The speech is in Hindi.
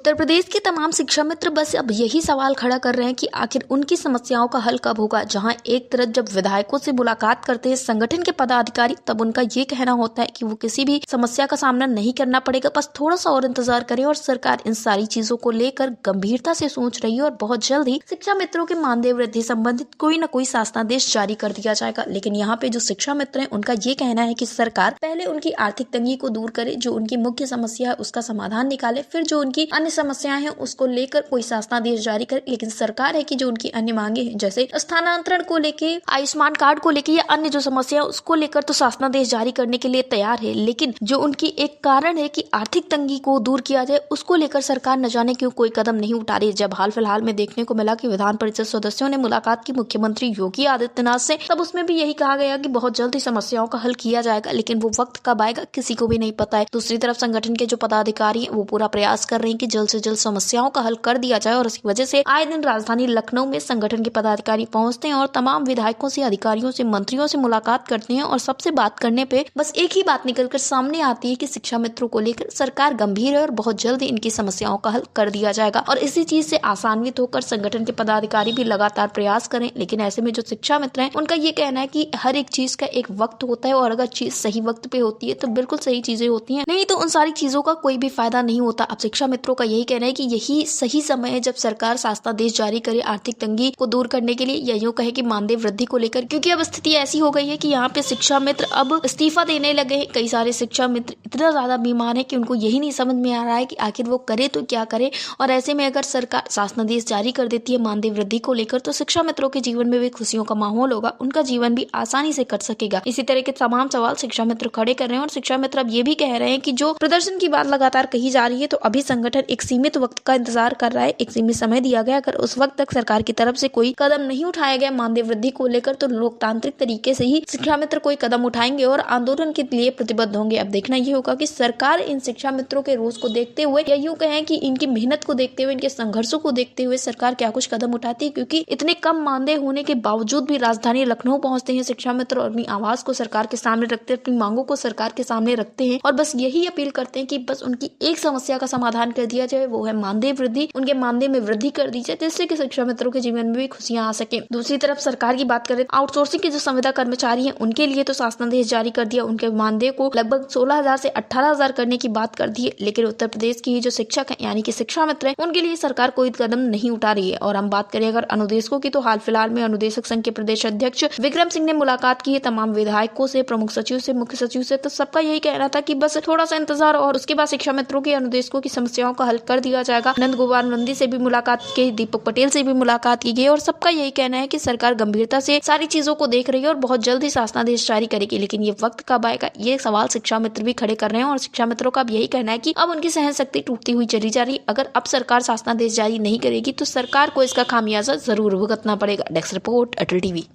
उत्तर प्रदेश के तमाम शिक्षा मित्र बस अब यही सवाल खड़ा कर रहे हैं कि आखिर उनकी समस्याओं का हल कब होगा। जहां एक तरफ जब विधायकों से मुलाकात करते हैं संगठन के पदाधिकारी, तब उनका ये कहना होता है कि वो किसी भी समस्या का सामना नहीं करना पड़ेगा, बस थोड़ा सा और इंतजार करें और सरकार इन सारी चीजों को लेकर गंभीरता से सोच रही है और बहुत जल्द ही शिक्षा मित्रों के मानदेय वृद्धि संबंधित कोई न कोई शासनादेश जारी कर दिया जाएगा। लेकिन यहाँ पे जो शिक्षा मित्र हैं उनका ये कहना है कि सरकार पहले उनकी आर्थिक तंगी को दूर करे, जो उनकी मुख्य समस्या है उसका समाधान निकाले, फिर जो उनकी अन्य समस्याएं हैं उसको लेकर कोई शासनादेश जारी करे। लेकिन सरकार है कि जो उनकी अन्य मांगे हैं जैसे स्थानांतरण को लेके, आयुष्मान कार्ड को लेके या अन्य जो समस्या है उसको लेकर तो शासनादेश जारी करने के लिए तैयार है। लेकिन जो उनकी एक कारण है कि आर्थिक तंगी को दूर किया जाए, उसको लेकर सरकार न जाने क्यों कोई कदम नहीं उठा रही। जब हाल फिलहाल में देखने को मिला कि विधान परिषद सदस्यों ने मुलाकात की मुख्यमंत्री योगी आदित्यनाथ से, तब उसमें भी यही कहा गया कि बहुत जल्द ही समस्याओं का हल किया जाएगा, लेकिन वो वक्त कब आएगा किसी को भी नहीं पता है। दूसरी तरफ संगठन के जो पदाधिकारी हैं वो पूरा प्रयास कर रहे हैं कि जल्द से जल्द समस्याओं का हल कर दिया जाए और इसी वजह से आए दिन राजधानी लखनऊ में संगठन के पदाधिकारी पहुंचते हैं और तमाम विधायकों से, अधिकारियों से, मंत्रियों से मुलाकात करते हैं और सबसे बात करने पे बस एक ही बात निकलकर सामने आती है कि शिक्षा मित्रों को लेकर सरकार गंभीर है और बहुत जल्द ही इनकी समस्याओं का हल कर दिया जाएगा। और इसी चीज से आसान्वित होकर संगठन के पदाधिकारी भी लगातार प्रयास करें। लेकिन ऐसे में जो शिक्षा मित्र हैं उनका ये कहना है कि हर एक चीज का एक वक्त होता है और अगर चीज सही वक्त पे होती है तो बिल्कुल सही चीजें होती हैं, नहीं तो उन सारी चीजों का कोई भी फायदा नहीं होता। अब शिक्षा मित्रों का यही कहना है कि यही सही समय है जब सरकार शासनादेश जारी करे आर्थिक तंगी को दूर करने के लिए, या यूं कहे कि मानदेय वृद्धि को लेकर, क्योंकि अब स्थिति ऐसी हो गई है कि यहाँ पे शिक्षा मित्र अब इस्तीफा देने लगे हैं। कई सारे शिक्षा मित्र इतना ज्यादा बीमार है कि उनको यही नहीं समझ में आ रहा है कि आखिर वो करे तो क्या करे। और ऐसे में अगर सरकार शासनादेश जारी कर देती है मानदेय वृद्धि को लेकर तो शिक्षा मित्रों के जीवन में भी खुशियों का माहौल होगा, उनका जीवन भी आसानी से कट सकेगा। इसी तरह के तमाम सवाल शिक्षा मित्र खड़े कर रहे हैं और शिक्षा मित्र अब ये भी कह रहे हैं कि जो प्रदर्शन की बात लगातार कही जा रही है तो अभी संगठन एक सीमित वक्त का इंतजार कर रहा है, एक सीमित समय दिया गया। अगर उस वक्त तक सरकार की तरफ से कोई कदम नहीं उठाया गया मानदेय वृद्धि को लेकर तो लोकतांत्रिक तरीके से ही शिक्षा मित्र कोई कदम उठाएंगे और आंदोलन के लिए प्रतिबद्ध होंगे। अब देखना ये होगा कि सरकार इन शिक्षा मित्रों के रोष को देखते हुए, या यूं कहें कि इनकी मेहनत को देखते हुए, इनके संघर्षों को देखते हुए सरकार क्या कुछ कदम उठाती है। क्योंकि इतने कम मानदेय होने के बावजूद भी राजधानी लखनऊ पहुंचते हैं शिक्षा मित्र और अपनी आवाज को सरकार के सामने रखते हैं, अपनी मांगों को सरकार के सामने रखते हैं और बस यही अपील करते हैं कि बस उनकी एक समस्या का समाधान कर दिया जाए, वो है मानदेय वृद्धि। उनके मानदेय में वृद्धि कर दी जाए जिससे कि शिक्षा मित्रों के जीवन में भी खुशियां आ सके। दूसरी तरफ सरकार की बात करें, आउटसोर्सिंग के जो संविदा कर्मचारी हैं उनके लिए तो शासनादेश जारी कर दिया, उनके मानदेय को लगभग 16,000 से 18,000 करने की बात कर दी है। लेकिन उत्तर प्रदेश की जो शिक्षक है यानी कि शिक्षा मित्र है उनके लिए सरकार कोई कदम नहीं उठा रही है। और हम बात करें अगर अनुदेशकों की, तो हाल फिलहाल में अनुदेशक संघ के प्रदेश अध्यक्ष विक्रम सिंह ने मुलाकात की है तमाम विधायकों से, प्रमुख सचिव से, मुख्य सचिव से। तो सबका यही कहना था कि बस थोड़ा सा इंतजार और उसके बाद शिक्षा मित्रों के, अनुदेशकों की समस्याओं का हल कर दिया जाएगा। नंद गोपाल नंदी से भी मुलाकात की, दीपक पटेल से भी मुलाकात की गई और सबका यही कहना है कि सरकार गंभीरता से सारी चीजों को देख रही है और बहुत जल्द ही शासनादेश जारी करेगी। लेकिन ये वक्त कब आएगा, ये सवाल शिक्षा मित्र भी खड़े कर रहे हैं और शिक्षा मित्रों का अब यही कहना है कि अब उनकी सहन शक्ति टूटती हुई चली जा रही है। अगर अब सरकार शासनादेश जारी नहीं करेगी तो सरकार को इसका खामियाजा जरूर भुगतना पड़ेगा। डेस्क रिपोर्ट, अटल टीवी।